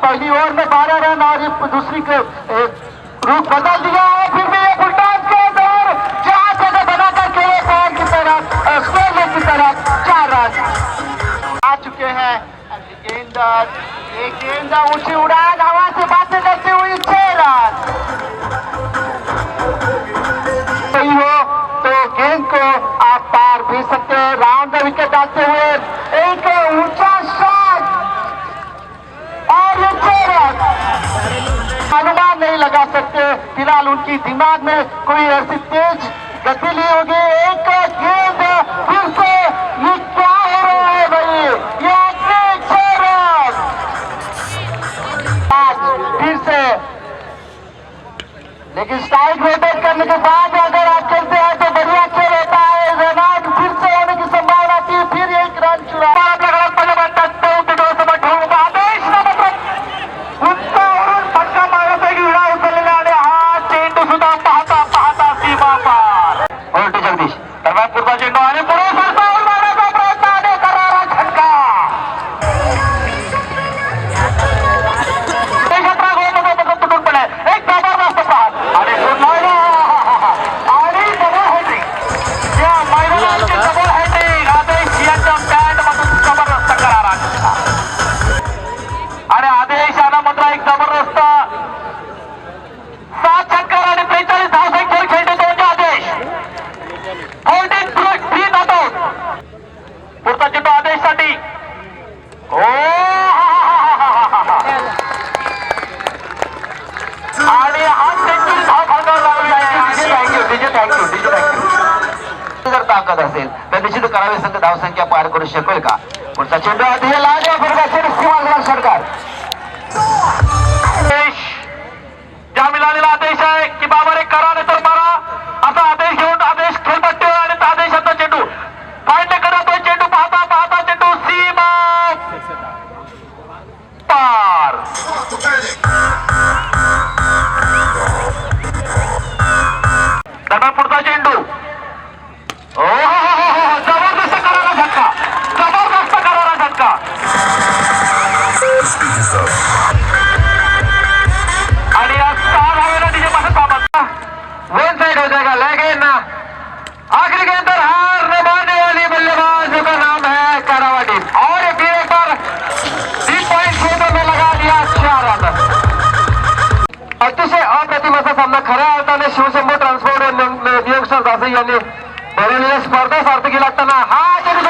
पहली ओवर में 12 रन और दूसरी के रूप बदल दिया है। फिर भी एक उल्टा के दौर जहां जगह बनाकर खेले पैर की तरफ स्कोर की तरफ 4 रन आ चुके हैं। गेंद ऊंची उड़ान हवा से बातें करती हुई 6 रन। सही हो तो गेंद को आप पार भी सकते हैं। राउंड द विकेट डालते हुए एक ऊंचा शॉट और ये 6 रन। अनुमान नहीं लगा सकते, फिलहाल उनकी दिमाग में कोई ऐसी तेज गति नहीं होगी। एक गेंद फिर से, ये क्या हो रहा है भाई, ये 6 रन फिर से। लेकिन स्ट्राइक रोटेट करने के बाद अगर आप खेलते हैं तो बढ़िया खेल होता है। रनआउट फिर से होने की संभावना थी, फिर एक रन चुरा आदेश फटका मारण्यासाठी विडा उचललेला आणि हा चेंडू सुद्धा पाहता पाहता सीमा पार उलटी जगदीश दरम्यान पुढचा चेंडू आणि पुढे सरसावून मारण्याचा प्रयत्न आणि करारा झटका। तुटून पडे एक जबरदस्त पास आणि डबल हॅट्रिक या मैदानाची डबल हॅट्रिक आदेश यांच्या बॅट मधून जबरदस्त करारा झटका आणि आदेश याला मात्र एक जबरदस्त 7 षटकार आणि 43 धावसंख्येवर खेळते दोन्ही आदेश। 3 नॉट आउट। पुढचा चेंडू आदेशसाठी आणि हा सेंचुरी धाव फलकावर लावली आहे। थँक्यू। जर ताकद असेल तर निश्चित करावी संघ धावसंख्या पार करू शकेल का? पुढचा चेंडू आधी लाडे फलकाचे सीमा सरकार ज्या मिळालेला आदेश आहे की बाबा रे करा नाही तर मारा असा आदेश घेऊन आदेश खेळपट्टीवर आणि आदेशाचा चेंडू फाईंड करतोय। चेंडू पाहता पाहता चेंडू सीमा पार। दरम्यान पुढचा चेंडू जबरदस्त करारा झटका, जबरदस्त करारा झटका आणि या 4 धावेला डीजे पासून सामना वन साइड हो जाएगा। लेकिन आखिरी के अंदर हार न मानने वाली बल्लेबाज का नाम है कारावाटी और फिर एक बार 3 पॉइंट क्षेत्र में लगा दिया 4 रन। अतिशय अप्रतिम असा सामना खऱ्या अर्थाने शिवशंभू ट्रान्सपोर्ट यंगस्टर्स दासे यांनी भरवलेल्या स्पर्धा सार्थकी लागताना हा चेंडू